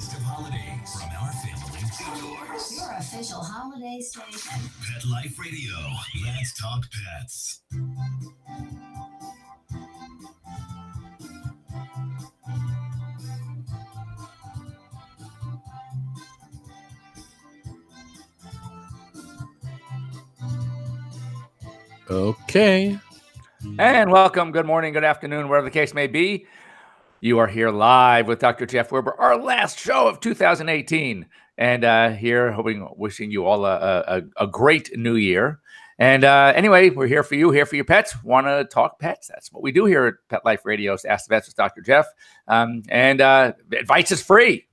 best of holidays from our family to yours. Your official holiday station. Pet Life Radio. Let's talk pets. Okay. And welcome. Good morning, good afternoon, wherever the case may be. You are here live with Dr. Jeff Werber, our last show of 2018. And here, wishing you all a great new year. And anyway, we're here for you, here for your pets. Want to talk pets? That's what we do here at Pet Life Radio. So Ask the Vets with Dr. Jeff. And advice is free.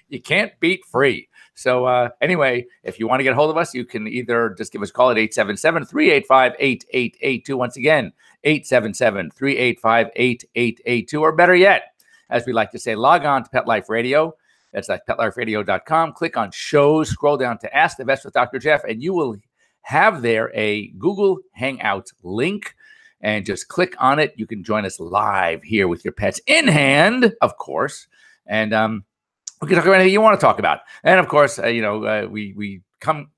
You can't beat free. So anyway, if you want to get a hold of us, you can either just give us a call at 877-385-8882. Once again, 877-385-8882. Or better yet, as we like to say, log on to Pet Life Radio. That's at PetLifeRadio.com. Click on shows, scroll down to Ask the Vets with Dr. Jeff, and you will have there a Google Hangout link. And just click on it. You can join us live here with your pets in hand, of course. And we can talk about anything you want to talk about. And of course, we come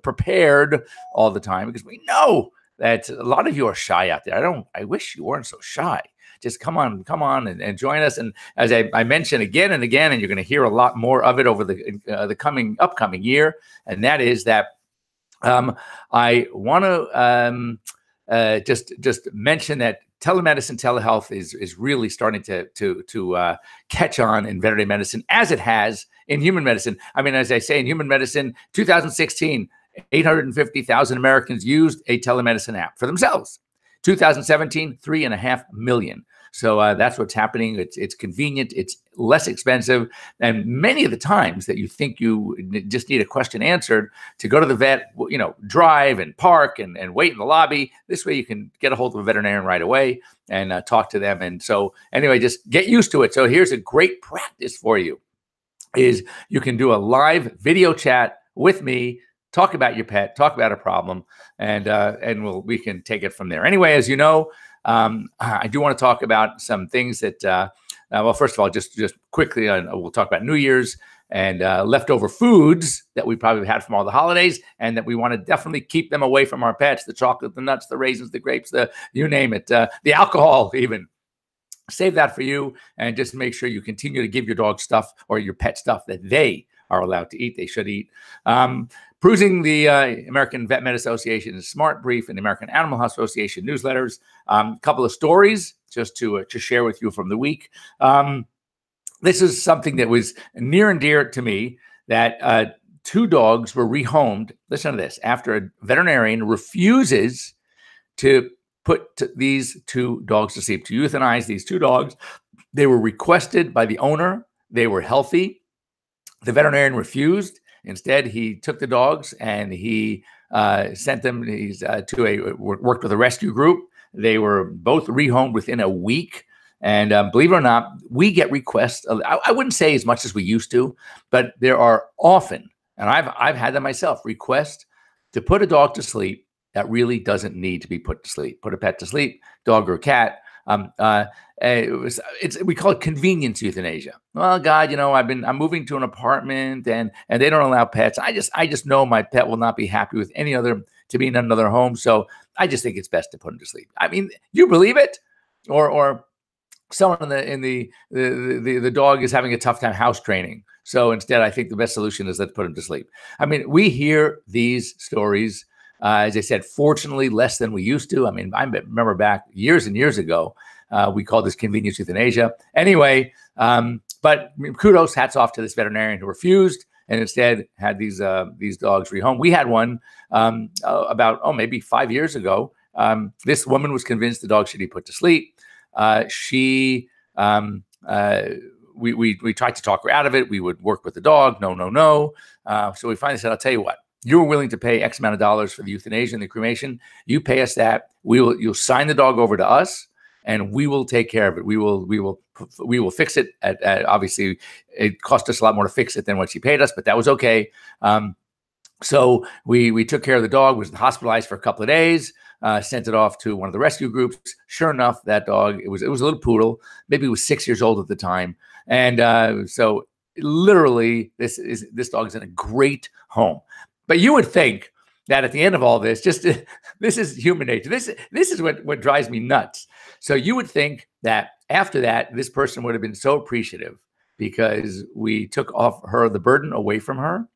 prepared all the time because we know that a lot of you are shy out there. I wish you weren't so shy. Just come on and join us. And as I mentioned again and again, and you're going to hear a lot more of it over the upcoming year. And that is that I want to just mention that telemedicine, telehealth is really starting to catch on in veterinary medicine as it has in human medicine. I mean, as I say, in human medicine, 2016, 850,000 Americans used a telemedicine app for themselves. 2017, 3.5 million. So that's what's happening. It's convenient. It's less expensive. And many of the times that you think you just need a question answered to go to the vet, drive and park and wait in the lobby. This way you can get a hold of a veterinarian right away and talk to them. And so anyway, just get used to it. So here's a great practice for you is you can do a live video chat with me, talk about your pet, talk about a problem, and we can take it from there. Anyway, as you know, I do want to talk about some things that, well, first of all, just quickly, we'll talk about New Year's and leftover foods that we probably had from all the holidays and that we want to definitely keep them away from our pets, the chocolate, the nuts, the raisins, the grapes, you name it, the alcohol even. Save that for you and just make sure you continue to give your dog stuff or your pet stuff that they are allowed to eat, they should eat. Perusing the American Vet Med Association's Smart Brief and the American Animal Health Association newsletters. A couple of stories just to share with you from the week. This is something that was near and dear to me, that 2 dogs were rehomed. Listen to this. After a veterinarian refuses to put these 2 dogs to sleep, to euthanize these 2 dogs. They were requested by the owner. They were healthy. The refused. Instead, he took the dogs and he sent them worked with a rescue group. They were both rehomed within a week. And believe it or not, we get requests. I wouldn't say as much as we used to, but there are often, and I've had them myself, requests to put a dog to sleep that really doesn't need to be put to sleep. Put a pet to sleep, dog or cat. We call it convenience euthanasia. Well, God, I'm moving to an apartment and they don't allow pets. I just know my pet will not be happy with to be in another home. So I just think it's best to put him to sleep. I mean, you believe it? Or someone in the dog is having a tough time house training. So instead, I think the best solution is let's put him to sleep. I mean, we hear these stories, as I said, fortunately, less than we used to. I mean, I remember back years and years ago, we called this convenience euthanasia. Anyway, but kudos, hats off to this veterinarian who refused and instead had these dogs rehomed. We had one about maybe 5 years ago. This woman was convinced the dog should be put to sleep. We tried to talk her out of it. We would work with the dog. No. So we finally said, I'll tell you what. You were willing to pay X amount of dollars for the euthanasia and the cremation. You pay us that. You'll sign the dog over to us, and we will take care of it. We will fix it. Obviously, it cost us a lot more to fix it than what she paid us, but that was okay. So we took care of the dog. Was hospitalized for a couple of days. Sent it off to one of the rescue groups. Sure enough, that dog, it was a little poodle. Maybe it was 6 years old at the time, and so literally, this dog is in a great home. But you would think that at the end of all this, this is human nature. This is what drives me nuts. So you would think that after that, this person would have been so appreciative because we took off her the burden away from her.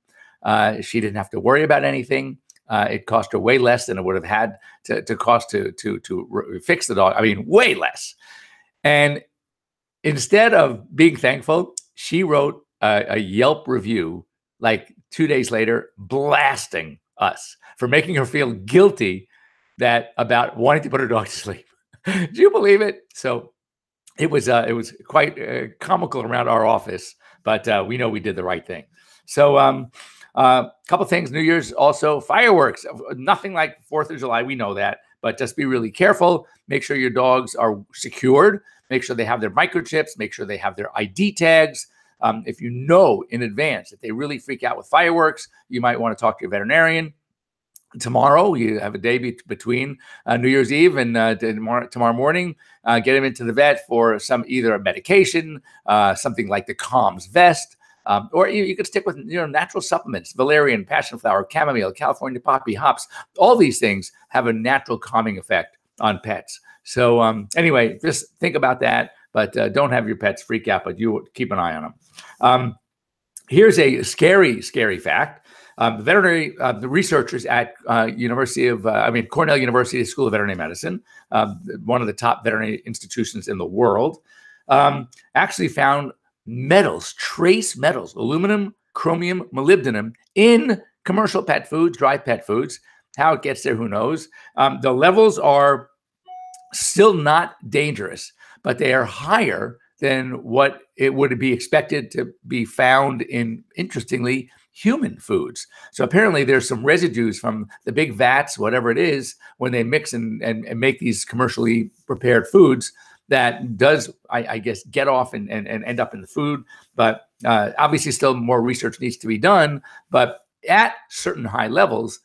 She didn't have to worry about anything. It cost her way less than it would have had to cost to fix the dog. I mean, way less. And instead of being thankful, she wrote a Yelp review like 2 days later, blasting us for making her feel guilty about wanting to put her dog to sleep. Do you believe it? So it was quite comical around our office, but we know we did the right thing. So a couple things. New Year's also fireworks. Nothing like 4th of July. We know that, but just be really careful. Make sure your dogs are secured. Make sure they have their microchips. Make sure they have their ID tags. If you know in advance that they really freak out with fireworks, you might want to talk to your veterinarian. Tomorrow, you have a day between New Year's Eve and tomorrow morning. Get them into the vet for either a medication, something like the Calms vest, or you could stick with natural supplements: valerian, passion flower, chamomile, California poppy, hops. All these things have a natural calming effect on pets. So anyway, just think about that, but don't have your pets freak out, but you keep an eye on them. Here's a scary fact. The researchers at Cornell University School of Veterinary Medicine, one of the top veterinary institutions in the world, actually found metals, trace metals, aluminum, chromium, molybdenum in commercial pet foods, dry pet foods. How it gets there, who knows? The levels are still not dangerous, but they are higher than what it would be expected to be found in, interestingly, human foods. So apparently there's some residues from the big vats, whatever it is, when they mix and make these commercially prepared foods that does, I guess, get off and end up in the food. But obviously still more research needs to be done. But at certain high levels,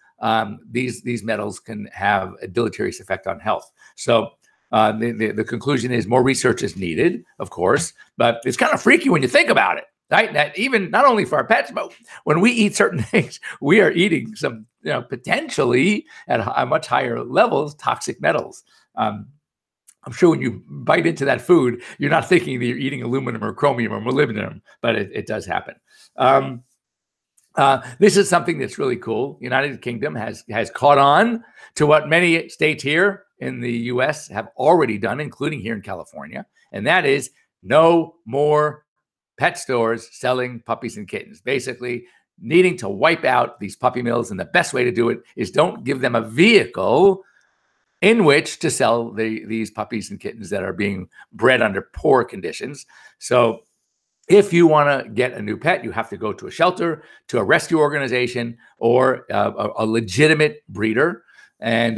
these metals can have a deleterious effect on health. So the conclusion is more research is needed, of course, but it's kind of freaky when you think about it. Right? That even not only for our pets, but when we eat certain things, we are eating some, potentially at much higher levels, toxic metals. I'm sure when you bite into that food, you're not thinking that you're eating aluminum or chromium or molybdenum, but it does happen. This is something that's really cool. United Kingdom has caught on to what many states here in the U.S. have already done, including here in California, and that is no more pet stores selling puppies and kittens, basically needing to wipe out these puppy mills. And the best way to do it is don't give them a vehicle in which to sell these puppies and kittens that are being bred under poor conditions. So if you want to get a new pet, you have to go to a shelter, to a rescue organization, or a legitimate breeder. And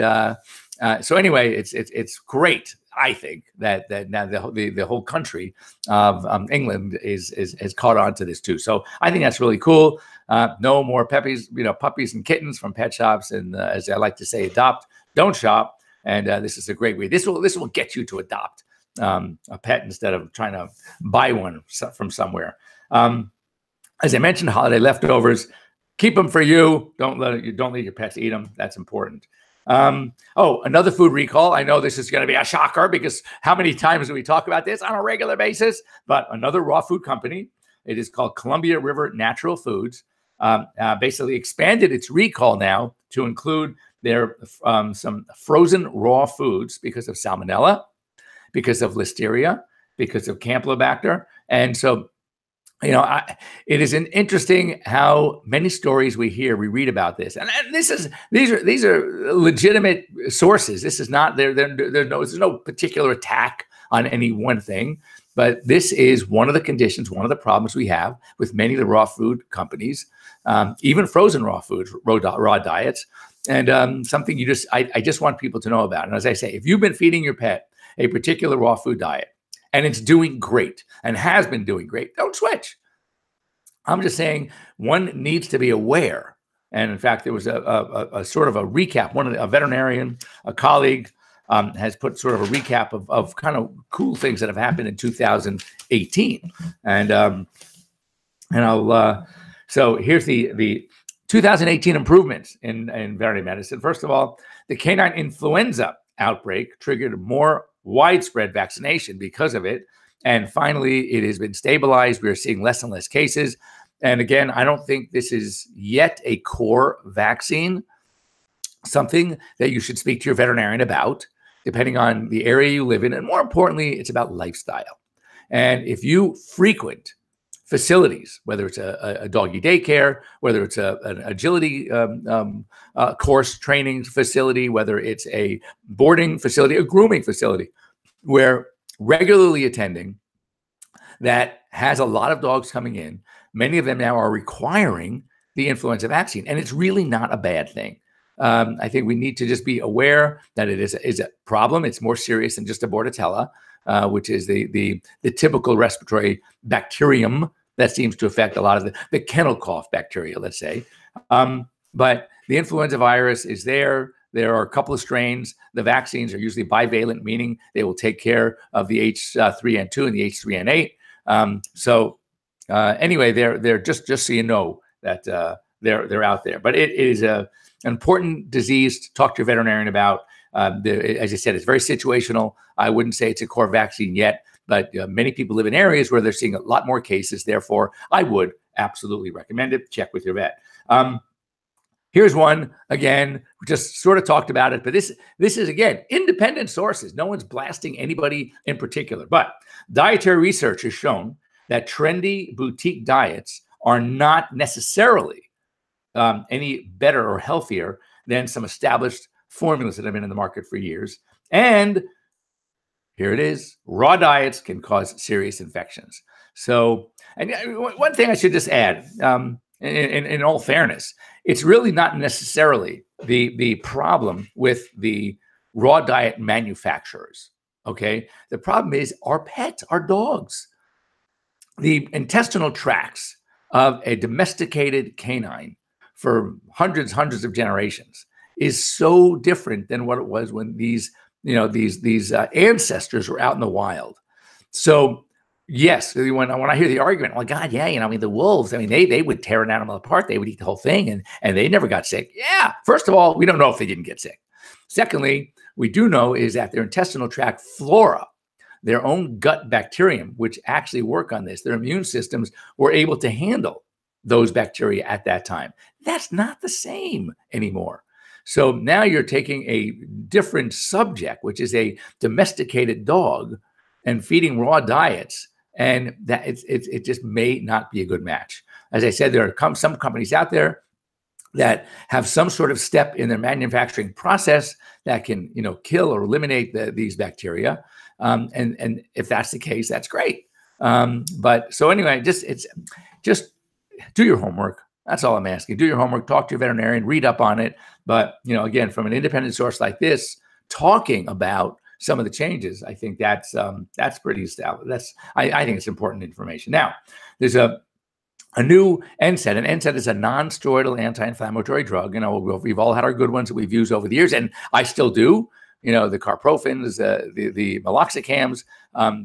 so anyway, it's great. I think that now the whole country of England is caught on to this too. So I think that's really cool. No more puppies and kittens from pet shops, and as I like to say, adopt, don't shop. And this is a great way. This will get you to adopt a pet instead of trying to buy one from somewhere. As I mentioned, holiday leftovers, keep them for you. Don't let your pets eat them. That's important. Another food recall. I know this is going to be a shocker because how many times do we talk about this on a regular basis? But another raw food company, it is called Columbia River Natural Foods, basically expanded its recall now to include their some frozen raw foods because of salmonella, because of listeria, because of Campylobacter. And so it is interesting how many stories we read about this, and these are legitimate sources. This is not there's no particular attack on any one thing, but this is one of the conditions, one of the problems we have with many of the raw food companies, even frozen raw foods, raw diets, and something I just want people to know about. And as I say, if you've been feeding your pet a particular raw food diet, and it's doing great and has been doing great, don't switch. I'm just saying one needs to be aware. And in fact, there was a sort of a recap. A veterinarian, a colleague, has put sort of a recap of kind of cool things that have happened in 2018. And And so here's the 2018 improvements in veterinary medicine. First of all, the canine influenza outbreak triggered more widespread vaccination because of it. And finally, it has been stabilized. We're seeing less and less cases. And again, I don't think this is yet a core vaccine, something that you should speak to your veterinarian about, depending on the area you live in. And more importantly, it's about lifestyle. And if you frequent facilities, whether it's a doggy daycare, whether it's an agility course training facility, whether it's a boarding facility, a grooming facility, where regularly attending that has a lot of dogs coming in, many of them now are requiring the influenza vaccine, and it's really not a bad thing. I think we need to just be aware that it is a problem. It's more serious than just a Bordetella, which is the typical respiratory bacterium that seems to affect a lot of the kennel cough bacteria, let's say. But the influenza virus is there. There are a couple of strains. The vaccines are usually bivalent, meaning they will take care of the H3N2 and the H3N8. Anyway, they're just so you know that they're out there. But it is an important disease to talk to your veterinarian about. As I said, it's very situational. I wouldn't say it's a core vaccine yet, but many people live in areas where they're seeing a lot more cases. Therefore, I would absolutely recommend it. Check with your vet. Here's one, again, we just sort of talked about it, but this is, again, independent sources. No one's blasting anybody in particular. But dietary research has shown that trendy boutique diets are not necessarily any better or healthier than some established formulas that have been in the market for years. And here it is, raw diets can cause serious infections. So, and one thing I should just add, in all fairness, it's really not necessarily the problem with the raw diet manufacturers, okay? The problem is our pets, our dogs. The intestinal tracts of a domesticated canine for hundreds of generations is so different than what it was when these ancestors were out in the wild. So yes, when I hear the argument, well, God, yeah, I mean, the wolves, I mean, they would tear an animal apart. They would eat the whole thing, and they never got sick. Yeah, first of all, we don't know if they didn't get sick. Secondly, we do know is that their intestinal tract flora, their own gut bacterium, which actually work on this, their immune systems were able to handle those bacteria at that time. That's not the same anymore. So now you're taking a different subject, which is a domesticated dog, and feeding raw diets, and that it just may not be a good match. As I said, there are some companies out there that have some sort of step in their manufacturing process that can, kill or eliminate these bacteria. And if that's the case, that's great. But so anyway, just do your homework. That's all I'm asking. Do your homework, talk to your veterinarian, read up on it. But, again, from an independent source like this, talking about some of the changes, I think that's pretty established. I think it's important information. Now, there's a new NSAID, and NSAID is a non-steroidal anti-inflammatory drug. We've all had our good ones that we've used over the years, and I still do. The carprofens, the meloxicams.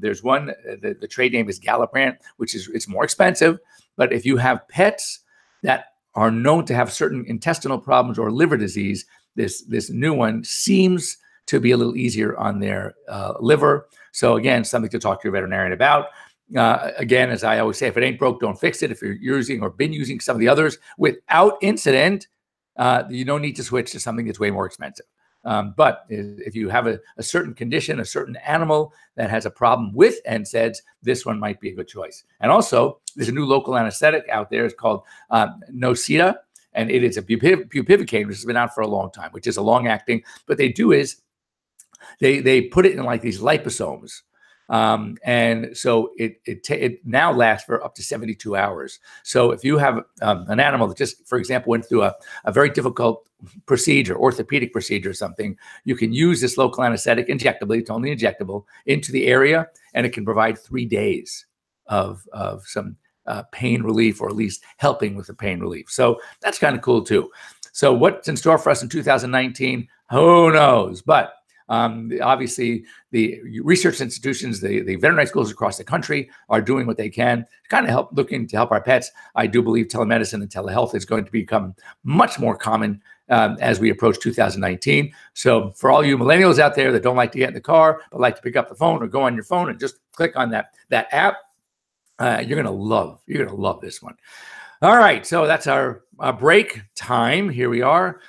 There's one, the trade name is Galliprant, it's more expensive. But if you have pets that are known to have certain intestinal problems or liver disease, this new one seems to be a little easier on their liver. So again, something to talk to your veterinarian about. Again, as I always say, if it ain't broke, don't fix it. If you're using or been using some of the others without incident, you don't need to switch to something that's way more expensive. But if you have a certain condition, a certain animal that has a problem with NSAIDs, this one might be a good choice. And also, there's a new local anesthetic out there. It's called Nocita, and it is a bupivacaine, which has been out for a long time, which is a long-acting. What they do is they put it in like these liposomes. And so it now lasts for up to 72 hours. So if you have an animal that just, for example, went through a very difficult procedure, orthopedic procedure or something, you can use this local anesthetic injectably, it's only injectable, into the area, and it can provide 3 days of some pain relief, or at least helping with the pain relief. So that's kind of cool too. So what's in store for us in 2019? Who knows? But Obviously, the research institutions, the veterinary schools across the country are doing what they can to kind of looking to help our pets. I do believe telemedicine and telehealth is going to become much more common as we approach 2019. So for all you millennials out there that don't like to get in the car, but like to pick up the phone or go on your phone and just click on that app, you're gonna love this one. All right, so that's our break time. Here we are.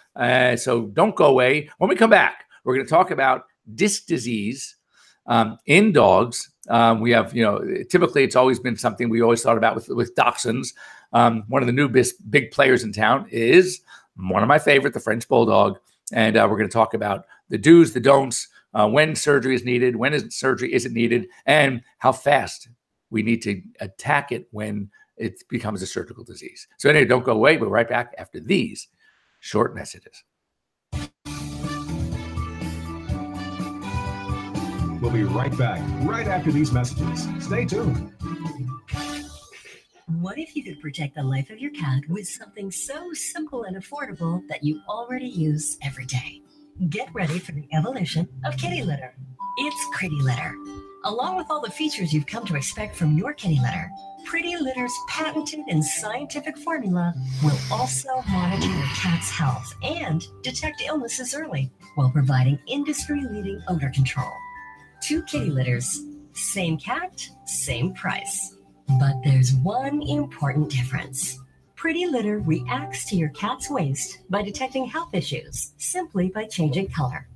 So don't go away. When we come back, we're going to talk about disc disease in dogs. We have, typically it's always been something we always thought about with dachshunds. One of the new big players in town is one of my favorite, the French Bulldog. And we're going to talk about the do's, the don'ts, when surgery is needed, when surgery isn't needed, and how fast we need to attack it when it becomes a surgical disease. So anyway, don't go away. We'll be right back after these short messages. We'll be right back, right after these messages. Stay tuned. What if you could protect the life of your cat with something so simple and affordable that you already use every day? Get ready for the evolution of kitty litter. It's Pretty Litter. Along with all the features you've come to expect from your kitty litter, Pretty Litter's patented and scientific formula will also monitor your cat's health and detect illnesses early while providing industry-leading odor control. 2 kitty litters, same cat, same price. But there's one important difference. Pretty Litter reacts to your cat's waste by detecting health issues simply by changing color.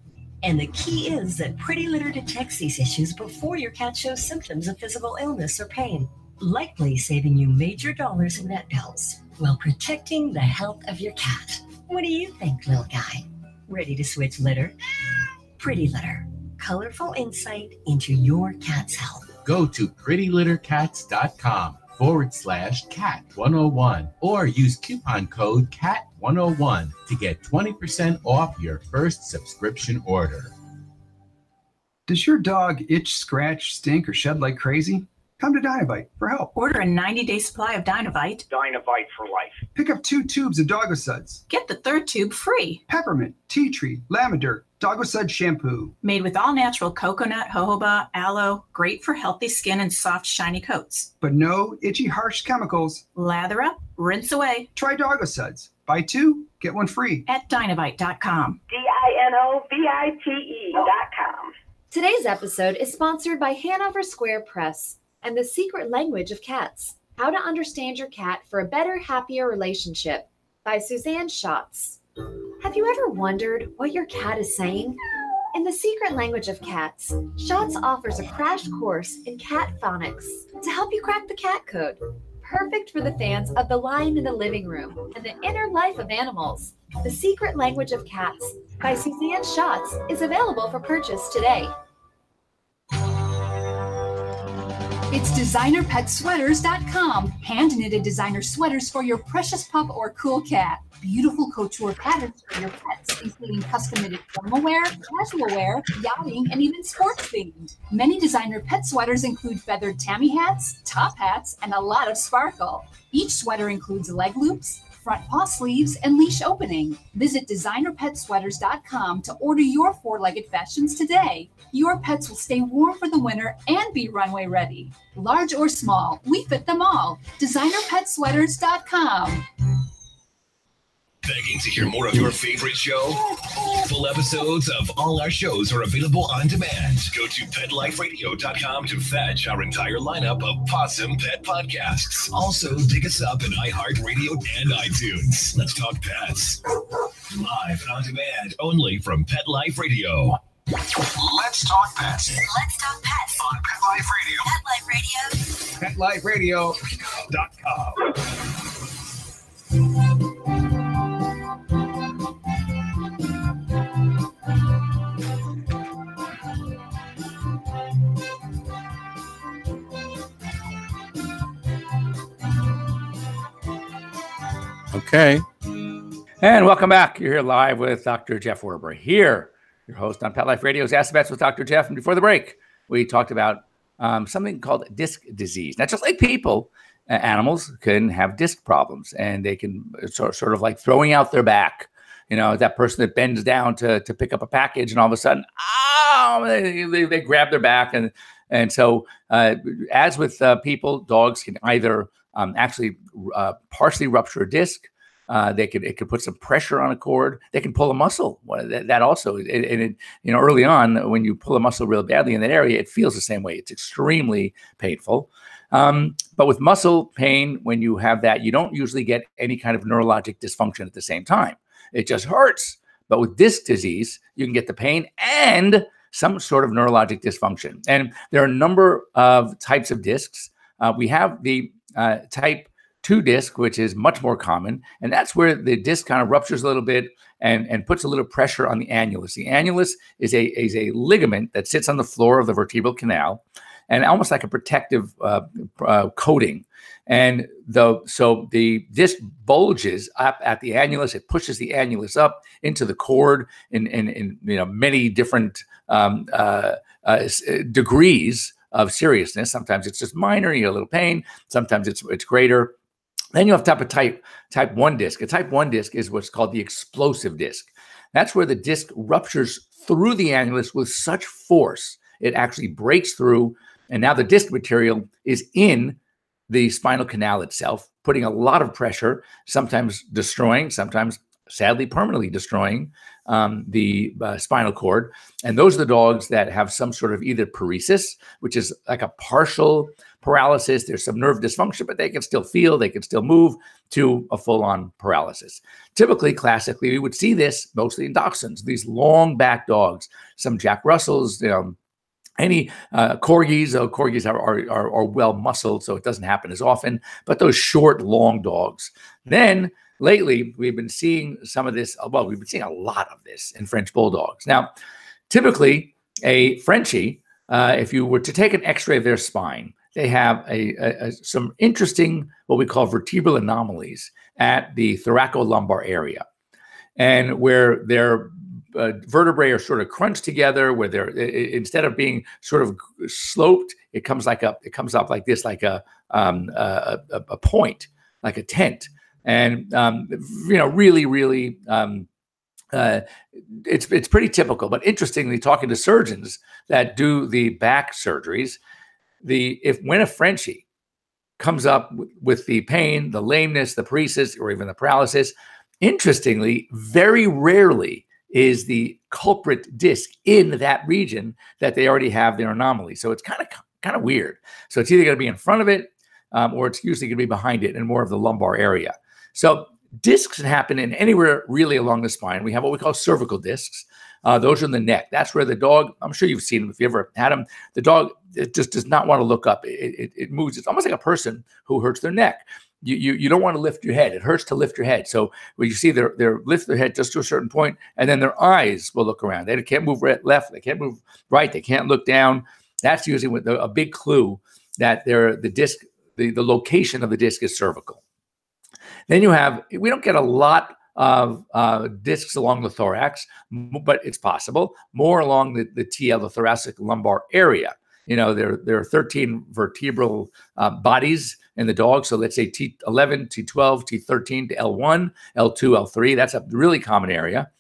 And the key is that Pretty Litter detects these issues before your cat shows symptoms of physical illness or pain, likely saving you major dollars in vet bills while protecting the health of your cat. What do you think, little guy? Ready to switch litter? Pretty Litter. Colorful insight into your cat's health. Go to prettylittercats.com/cat101 or use coupon code CAT101 to get 20% off your first subscription order. Does your dog itch, scratch, stink, or shed like crazy? Come to Dinovite for help. Order a 90-day supply of Dinovite. Dinovite for life. Pick up 2 tubes of Doggo Suds. Get the 3rd tube free. Peppermint, tea tree, lavender, Doggo Sud shampoo. Made with all-natural coconut, jojoba, aloe. Great for healthy skin and soft, shiny coats. But no itchy, harsh chemicals. Lather up, rinse away. Try Doggo Suds. Buy 2, get 1 free. At Dinovite.com. DINOVITE.com. Today's episode is sponsored by Hanover Square Press and The Secret Language of Cats, How to Understand Your Cat for a Better, Happier Relationship by Suzanne Schatz. Have you ever wondered what your cat is saying? In The Secret Language of Cats, Schatz offers a crash course in cat phonics to help you crack the cat code. Perfect for the fans of The Lion in the Living Room and the inner life of animals. The Secret Language of Cats by Suzanne Schatz is available for purchase today. It's designerpetsweaters.com. Hand-knitted designer sweaters for your precious pup or cool cat. Beautiful couture patterns for your pets, including custom-knitted formal wear, casual wear, yachting, and even sports-themed. Many designer pet sweaters include feathered tammy hats, top hats, and a lot of sparkle. Each sweater includes leg loops, front paw sleeves, and leash opening. Visit designerpetsweaters.com to order your 4-legged fashions today. Your pets will stay warm for the winter and be runway ready. Large or small, we fit them all. designerpetsweaters.com. Begging to hear more of your favorite show? Full episodes of all our shows are available on demand. Go to PetLifeRadio.com to fetch our entire lineup of Possum Pet podcasts. Also, dig us up in iHeartRadio and iTunes. Let's Talk Pets. Live and on demand only from Pet Life Radio. Let's Talk Pets. Let's Talk Pets On Pet Life Radio. PetLifeRadio.com. Okay. And welcome back. You're here live with Dr. Jeff Werber here, your host on Pet Life Radio's Ask the Vets with Dr. Jeff. And before the break, we talked about something called disc disease. Now, just like people, animals can have disc problems, and they can sort of like throwing out their back. that person that bends down to pick up a package, and all of a sudden, they grab their back. And so as with people, dogs can either actually partially rupture a disc. It could put some pressure on a cord. They can pull a muscle. That also, early on, when you pull a muscle real badly in that area, it feels the same way. It's extremely painful. But with muscle pain, when you have that, you don't usually get any kind of neurologic dysfunction at the same time. It just hurts. But with disc disease, you can get the pain and some sort of neurologic dysfunction. And there are a number of types of discs. We have the type 2 disc, which is much more common. And that's where the disc kind of ruptures a little bit and puts a little pressure on the annulus. The annulus is a ligament that sits on the floor of the vertebral canal and almost like a protective coating. And so the disc bulges up at the annulus. It pushes the annulus up into the cord in many different degrees of seriousness. Sometimes it's just minor, you get a little pain. Sometimes it's greater. Then you have type 1 disc. A type 1 disc is what's called the explosive disc. That's where the disc ruptures through the annulus with such force, it actually breaks through. And now the disc material is in the spinal canal itself, putting a lot of pressure, sometimes destroying, sometimes sadly permanently destroying the spinal cord. And those are the dogs that have some sort of either paresis, which is like a partial paralysis. There's some nerve dysfunction, but they can still feel, they can still move, to a full-on paralysis. Typically, classically, we would see this mostly in dachshunds, these long back dogs, some Jack Russells, any corgis. Corgis are well muscled, so it doesn't happen as often, but those short, long dogs. Then lately, we've been seeing some of this. Well, we've been seeing a lot of this in French bulldogs. Now, typically, a Frenchie, if you were to take an X-ray of their spine, they have some interesting, what we call vertebral anomalies at the thoracolumbar area, and where their vertebrae are sort of crunched together, where they're instead of being sort of sloped, it comes up like this, like a point, like a tent. And really, it's pretty typical. But interestingly, talking to surgeons that do the back surgeries, when a Frenchie comes up with the pain, the lameness, the paresis, or even the paralysis, interestingly, very rarely is the culprit disc in that region that they already have their anomaly. So it's kind of weird. So it's either going to be in front of it, or it's usually going to be behind it in more of the lumbar area. So discs can happen in anywhere really along the spine. We have what we call cervical discs. Those are in the neck. That's where the dog, I'm sure you've seen them if you ever had them, the dog, it just does not want to look up. It moves. It's almost like a person who hurts their neck. You don't want to lift your head. It hurts to lift your head. So when you see they lift their head just to a certain point, and then their eyes will look around. They can't move left. They can't move right. They can't look down. That's usually a big clue that the disc, the location of the disc is cervical. Then we don't get a lot of discs along the thorax, but it's possible. More along the TL, the thoracic lumbar area. There are 13 vertebral bodies in the dog. So let's say T11, T12, T13 to L1, L2, L3. That's a really common area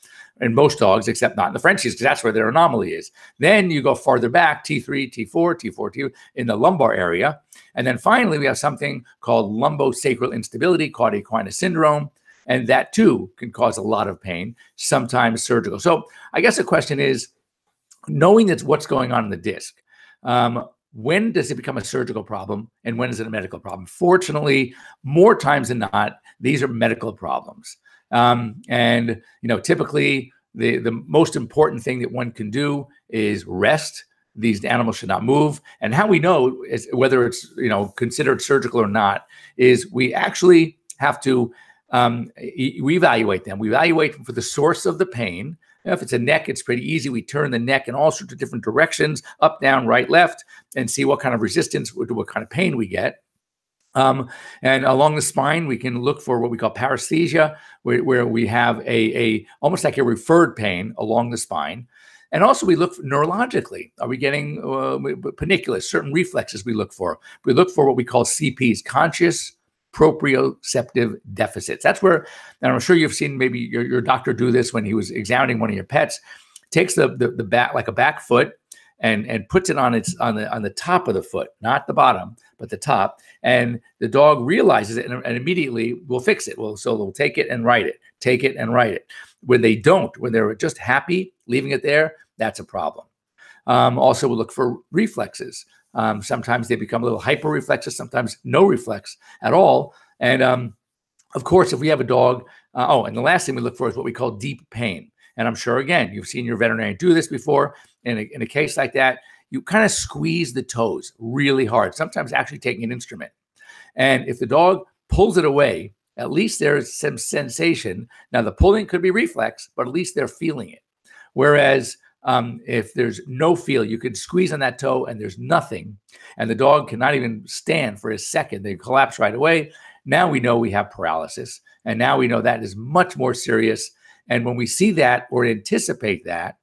in most dogs, except not in the Frenchies, because that's where their anomaly is. Then you go farther back, T3, T4, T4, in the lumbar area. And then finally, we have something called lumbosacral instability, called equine syndrome. And that too can cause a lot of pain, sometimes surgical. So I guess the question is, knowing that's what's going on in the disc, when does it become a surgical problem and when is it a medical problem? Fortunately, more times than not, these are medical problems. And typically the most important thing that one can do is rest. These animals should not move. And how we know is whether it's considered surgical or not is we actually have to we evaluate them. We evaluate them for the source of the pain. If it's a neck, it's pretty easy. We turn the neck in all sorts of different directions, up, down, right, left, and see what kind of resistance, what kind of pain we get. And along the spine, we can look for what we call paresthesia, where we have a almost like a referred pain along the spine. And also we look neurologically. Are we getting panicculus, certain reflexes we look for? We look for what we call CPs, conscious proprioceptive deficits. That's where, and I'm sure you've seen maybe your doctor do this when he was examining one of your pets, takes the back, like a back foot, and puts it on the top of the foot, not the bottom, but the top. And the dog realizes it and immediately will fix it. So they'll take it and write it, take it and write it. When they don't, when they're just happy leaving it there, that's a problem. Also, we'll look for reflexes. Sometimes they become a little hyper reflexive, sometimes no reflex at all. And of course, if we have a dog, and the last thing we look for is what we call deep pain. And I'm sure, again, you've seen your veterinarian do this before. In a case like that, you kind of squeeze the toes really hard, sometimes actually taking an instrument. And if the dog pulls it away, at least there's some sensation. Now, the pulling could be reflex, but at least they're feeling it. Whereas if there's no feel, you could squeeze on that toe and there's nothing, and the dog cannot even stand for a second. They collapse right away. Now we know we have paralysis, and now we know that is much more serious. And when we see that or anticipate that,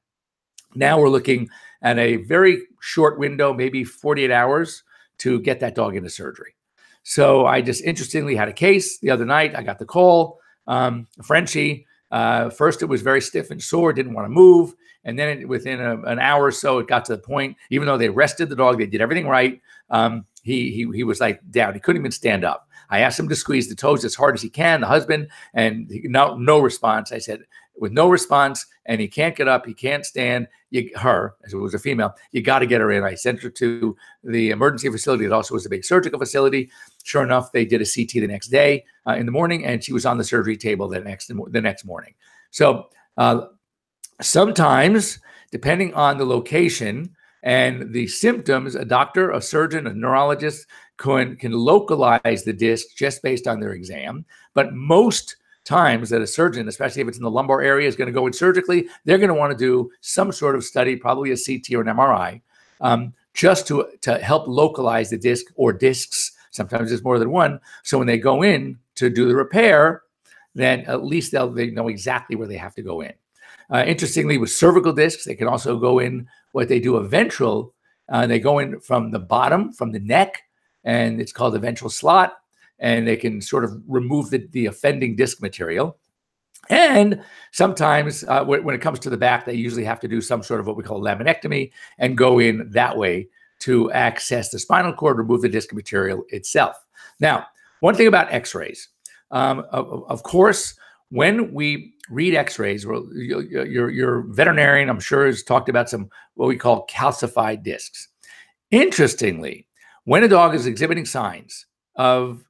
now we're looking at a very short window, maybe 48 hours, to get that dog into surgery. So I just interestingly had a case the other night. I got the call, Frenchie. First, it was very stiff and sore, didn't want to move. And then within an hour or so, it got to the point, even though they rested the dog, they did everything right. He was like down. He couldn't even stand up. I asked him to squeeze the toes as hard as he can, the husband, and no response. I said, with no response, and he can't get up, he can't stand, her, as it was a female, you got to get her in. I sent her to the emergency facility. It also was a big surgical facility. Sure enough, they did a CT the next day in the morning, and she was on the surgery table the next morning. So sometimes, depending on the location and the symptoms, a doctor, a surgeon, a neurologist can localize the disc just based on their exam. But most times that a surgeon, especially if it's in the lumbar area, is going to go in surgically, they're going to want to do some sort of study, probably a CT or an MRI, just to help localize the disc or discs. Sometimes there's more than one. So when they go in to do the repair, then at least they know exactly where they have to go in. Interestingly, with cervical discs, they can also go in what they do a ventral. They go in from the bottom, from the neck, and it's called the ventral slot. And they can sort of remove the offending disc material. And sometimes when it comes to the back, they usually have to do some sort of what we call laminectomy and go in that way to access the spinal cord, remove the disc material itself. Now, one thing about x-rays, of course, when we read x-rays, your veterinarian, I'm sure, has talked about some what we call calcified discs. Interestingly, when a dog is exhibiting signs of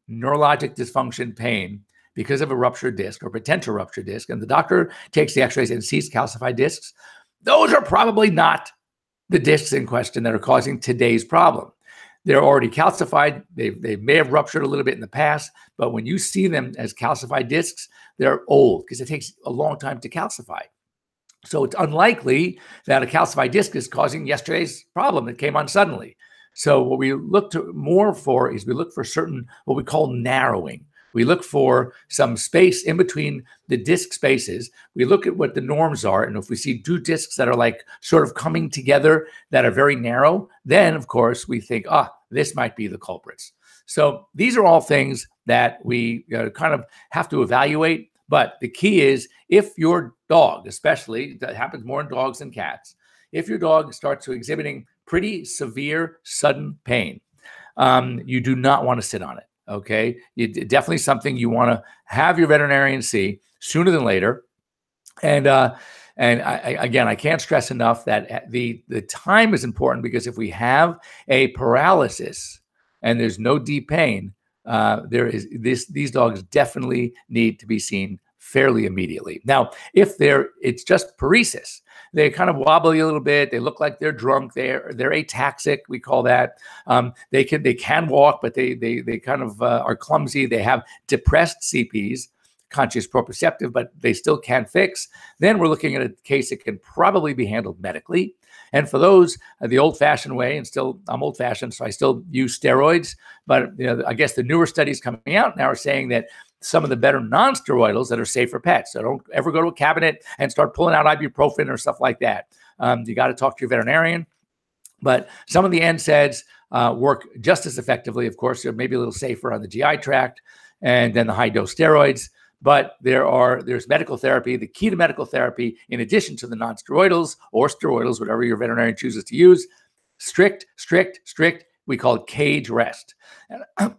neurologic dysfunction, pain, because of a ruptured disc or potential ruptured disc, and the doctor takes the x-rays and sees calcified discs, those are probably not the discs in question that are causing today's problem. They're already calcified. They may have ruptured a little bit in the past, but when you see them as calcified discs, they're old because it takes a long time to calcify. So it's unlikely that a calcified disc is causing yesterday's problem that came on suddenly. So what we look more for is we look for certain, what we call narrowing. We look for some space in between the disc spaces. We look at what the norms are. And if we see two discs that are like sort of coming together that are very narrow, then of course we think, this might be the culprits. So these are all things that we kind of have to evaluate. But the key is if your dog, especially, that happens more in dogs than cats, if your dog starts exhibiting pretty severe sudden pain, you do not want to sit on it. Okay, definitely something you want to have your veterinarian see sooner than later. And I can't stress enough that the time is important, because if we have a paralysis and there's no deep pain, these dogs definitely need to be seen fairly immediately. Now, if it's just paresis, they kind of wobbly a little bit. They look like they're drunk. They're ataxic, we call that. They can walk, but they kind of are clumsy. They have depressed CPs, conscious proprioceptive, but they still can't fix. Then we're looking at a case that can probably be handled medically. And for those, the old-fashioned way, and I'm old-fashioned, so I still use steroids. But I guess the newer studies coming out now are saying that some of the better non-steroidals that are safe for pets. So don't ever go to a cabinet and start pulling out ibuprofen or stuff like that. You got to talk to your veterinarian. But some of the NSAIDs work just as effectively. Of course, they're maybe a little safer on the GI tract, and then the high-dose steroids. But there's medical therapy. The key to medical therapy, in addition to the non-steroidals or steroidals, whatever your veterinarian chooses to use, strict. We call it cage rest. And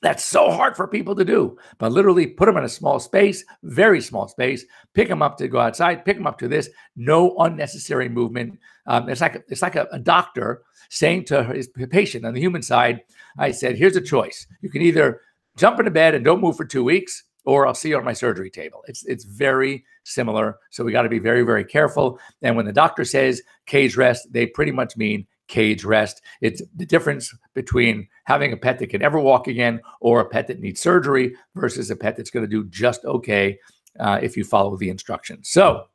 that's so hard for people to do. But literally put them in a small space, very small space, pick them up to go outside, pick them up to this, no unnecessary movement. It's like a doctor saying to his patient on the human side, I said, here's a choice. You can either jump into bed and don't move for 2 weeks, or I'll see you on my surgery table. It's very similar. So we got to be very, very careful. And when the doctor says cage rest, they pretty much mean cage rest. It's the difference between having a pet that can ever walk again or a pet that needs surgery versus a pet that's going to do just okay if you follow the instructions. So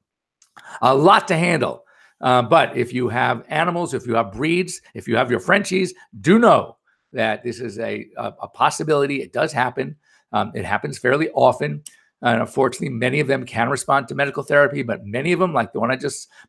a lot to handle. But if you have animals, if you have breeds, if you have your Frenchies, do know that this is a possibility. It does happen. It happens fairly often. And unfortunately, many of them can respond to medical therapy, but many of them, like the one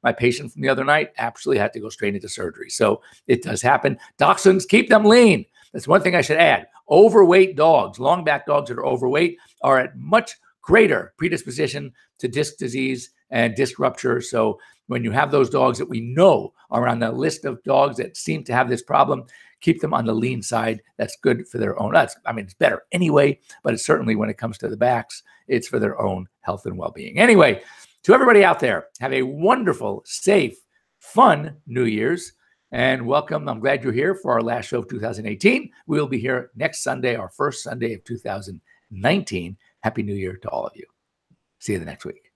my patient from the other night, absolutely had to go straight into surgery. So it does happen. Dachshunds, keep them lean. That's one thing I should add. Overweight dogs, long back dogs that are overweight, are at much greater predisposition to disc disease and disc rupture. So when you have those dogs that we know are on the list of dogs that seem to have this problem, keep them on the lean side. That's good for their own. It's better anyway, but it's certainly when it comes to the backs, it's for their own health and well-being. Anyway, to everybody out there, have a wonderful, safe, fun New Year's, and welcome. I'm glad you're here for our last show of 2018. We'll be here next Sunday, our first Sunday of 2019. Happy New Year to all of you. See you the next week.